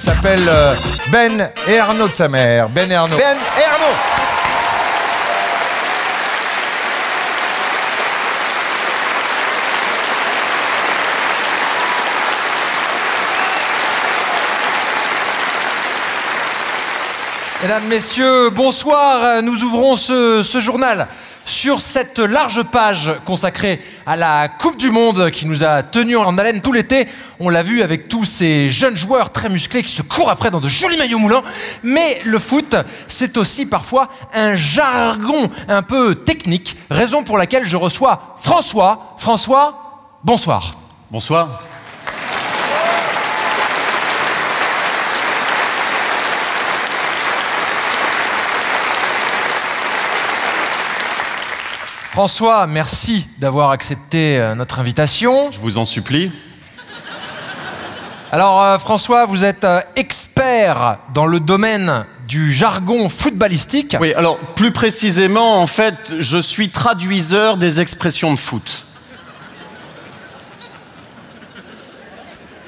s'appellent Ben et Arnaud de sa mère. Ben et Arnaud. Ben et Arnaud. Mesdames, Messieurs, bonsoir. Nous ouvrons ce journal sur cette large page consacrée à la Coupe du Monde qui nous a tenus en haleine tout l'été. On l'a vu avec tous ces jeunes joueurs très musclés qui se courent après dans de jolis maillots moulants. Mais le foot, c'est aussi parfois un jargon un peu technique, raison pour laquelle je reçois François. François, bonsoir. Bonsoir. François, merci d'avoir accepté notre invitation. Je vous en supplie. Alors François, vous êtes expert dans le domaine du jargon footballistique. Oui, alors plus précisément, en fait, je suis traduiseur des expressions de foot.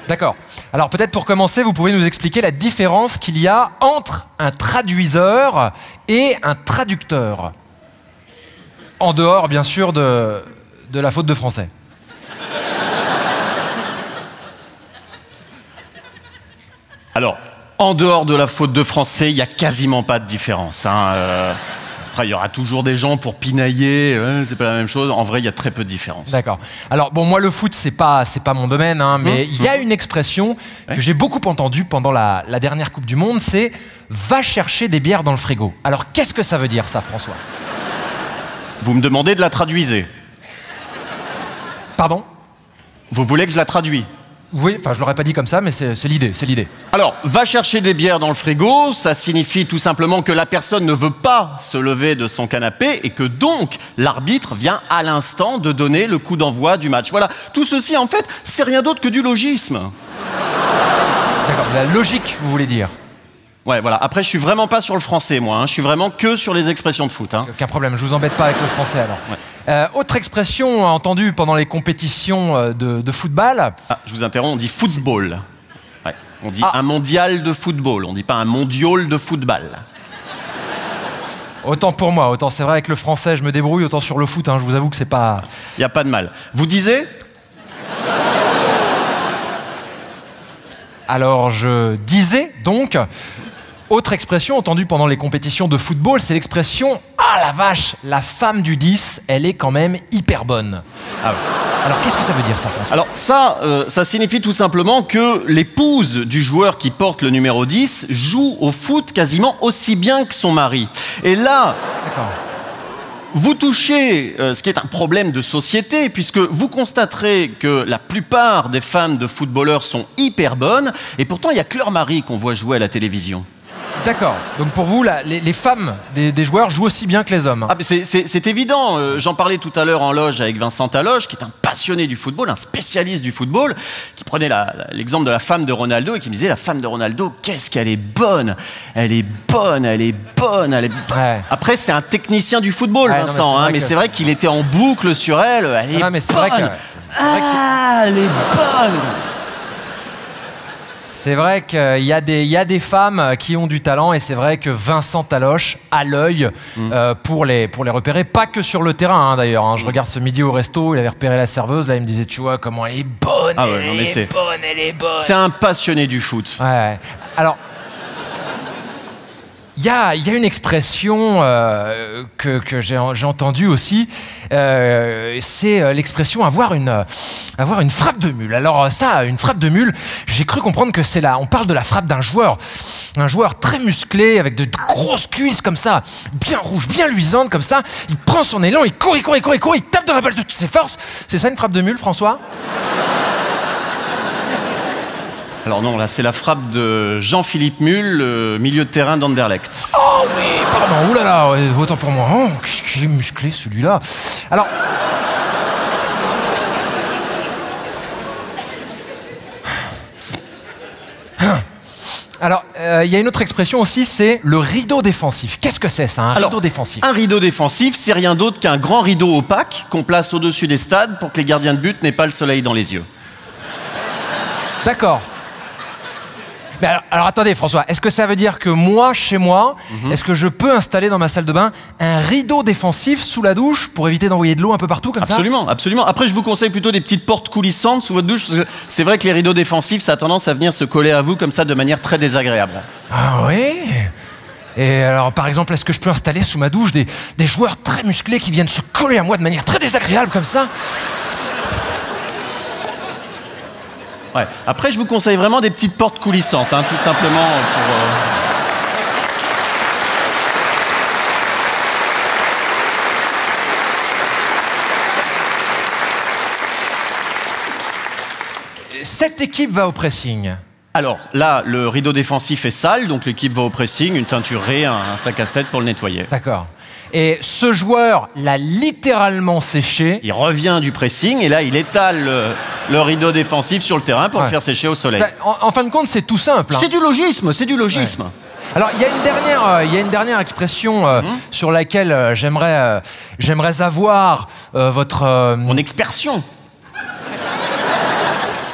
D'accord. Alors peut-être pour commencer, vous pouvez nous expliquer la différence qu'il y a entre un traduiseur et un traducteur. En dehors, bien sûr, de la faute de français. Alors, en dehors de la faute de français, il n'y a quasiment pas de différence. Après, il y aura toujours des gens pour pinailler, c'est pas la même chose. En vrai, il y a très peu de différence. D'accord. Alors, bon, moi, le foot, c'est pas mon domaine, hein, mais il y a une expression que j'ai beaucoup entendue pendant la dernière Coupe du Monde, c'est « va chercher des bières dans le frigo ». Alors, qu'est-ce que ça veut dire, ça, François ? Vous me demandez de la traduiser. Pardon ? Vous voulez que je la traduise? Oui, enfin, je l'aurais pas dit comme ça, mais c'est l'idée, c'est l'idée. Alors, va chercher des bières dans le frigo, ça signifie tout simplement que la personne ne veut pas se lever de son canapé et que donc l'arbitre vient à l'instant de donner le coup d'envoi du match. Voilà, tout ceci en fait, c'est rien d'autre que du logisme. D'accord, la logique, vous voulez dire? Ouais, voilà. Après, je suis vraiment pas sur le français, moi. Je suis vraiment que sur les expressions de foot. Aucun problème, je vous embête pas avec le français alors. Ouais. Autre expression entendue pendant les compétitions de football. Ah, je vous interromps, on dit football. Ouais. On dit un mondial de football, on dit pas un mondial de football. Autant pour moi, autant c'est vrai avec le français je me débrouille, autant sur le foot, je vous avoue que c'est pas... Y a pas de mal. Vous disiez? Alors je disais donc... Autre expression entendue pendant les compétitions de football, c'est l'expression « Ah la vache, la femme du 10, elle est quand même hyper bonne ». Ah ouais. Alors qu'est-ce que ça veut dire ça, François? Alors ça signifie tout simplement que l'épouse du joueur qui porte le numéro 10 joue au foot quasiment aussi bien que son mari. Et là... D'accord. Vous touchez ce qui est un problème de société, puisque vous constaterez que la plupart des femmes de footballeurs sont hyper bonnes, et pourtant il n'y a que leur mari qu'on voit jouer à la télévision. D'accord. Donc pour vous, les femmes des joueurs jouent aussi bien que les hommes. Ah, c'est évident. J'en parlais tout à l'heure en loge avec Vincent Taloche, qui est un passionné du football, un spécialiste du football, qui prenait l'exemple de la femme de Ronaldo et qui me disait, la femme de Ronaldo, qu'est-ce qu'elle est bonne. Elle est bonne, elle est bonne, elle est bonne. Ouais. Après, c'est un technicien du football, ouais, Vincent, mais c'est vrai qu'il était en boucle sur elle. Elle est bonne. Elle est bonne. C'est vrai qu'il y a des femmes qui ont du talent et c'est vrai que Vincent Taloche a l'œil pour les repérer, pas que sur le terrain d'ailleurs. Je regarde ce midi au resto, il avait repéré la serveuse, là il me disait tu vois comment elle est bonne, elle est bonne. C'est un passionné du foot. Ouais. Alors, il y a une expression que j'ai entendue aussi, c'est l'expression avoir une frappe de mule. Alors ça, une frappe de mule, j'ai cru comprendre que c'est là, on parle de la frappe d'un joueur très musclé, avec de grosses cuisses comme ça, bien rouges, bien luisantes comme ça, il prend son élan, il court, il tape dans la balle de toutes ses forces. C'est ça une frappe de mule, François ? Alors non, là c'est la frappe de Jean-Philippe Mull, milieu de terrain d'Anderlecht. Oh oui, pardon, oulala, autant pour moi. Oh, qu'est-ce qu'il est musclé celui-là. Alors... Alors, il y a une autre expression aussi, c'est le rideau défensif. Qu'est-ce que c'est ça, un rideau défensif? Un rideau défensif, c'est rien d'autre qu'un grand rideau opaque qu'on place au-dessus des stades pour que les gardiens de but n'aient pas le soleil dans les yeux. D'accord. Mais alors, attendez François, est-ce que ça veut dire que moi, chez moi, est-ce que je peux installer dans ma salle de bain un rideau défensif sous la douche pour éviter d'envoyer de l'eau un peu partout comme ça? Absolument, absolument. Après, je vous conseille plutôt des petites portes coulissantes sous votre douche, parce que c'est vrai que les rideaux défensifs, ça a tendance à venir se coller à vous comme ça de manière très désagréable. Ah oui? Et alors, par exemple, est-ce que je peux installer sous ma douche des joueurs très musclés qui viennent se coller à moi de manière très désagréable comme ça? Ouais. Après, je vous conseille vraiment des petites portes coulissantes, hein, tout simplement pour... Cette équipe va au pressing. Alors là, le rideau défensif est sale, donc l'équipe va au pressing, une teinturée, un sac à 7 pour le nettoyer. D'accord. Et ce joueur l'a littéralement séché. Il revient du pressing et là, il étale le rideau défensif sur le terrain pour le faire sécher au soleil. En fin de compte, c'est tout simple. Hein. C'est du logisme, c'est du logisme. Ouais. Alors, il y a une dernière expression sur laquelle j'aimerais avoir votre... Mon expersion.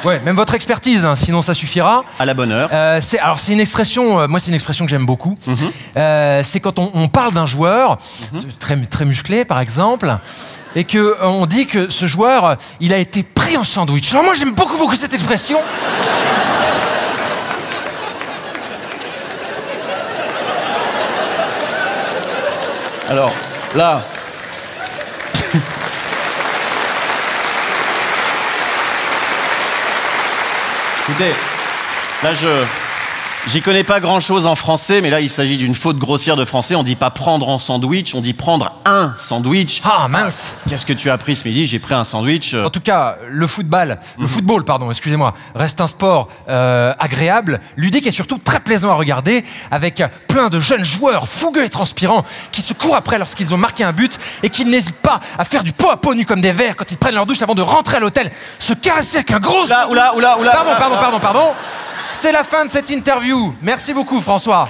Ouais, même votre expertise, hein, sinon ça suffira. À la bonne heure. C'est une expression, moi c'est une expression que j'aime beaucoup. C'est quand on parle d'un joueur très musclé, par exemple, et que on dit que ce joueur, il a été pris en sandwich. Alors moi j'aime beaucoup cette expression. Alors là. Écoutez, là j'y connais pas grand-chose en français, mais là il s'agit d'une faute grossière de français. On dit pas prendre en sandwich, on dit prendre un sandwich. Ah mince. Qu'est-ce que tu as pris ce midi? J'ai pris un sandwich. En tout cas, le football, excusez-moi, reste un sport agréable, ludique et surtout très plaisant à regarder, avec plein de jeunes joueurs fougueux et transpirants qui se courent après lorsqu'ils ont marqué un but et qui n'hésitent pas à faire du pot à pot nu comme des vers quand ils prennent leur douche avant de rentrer à l'hôtel, se caresser avec un gros... Oula. Pardon. C'est la fin de cette interview. Merci beaucoup, François.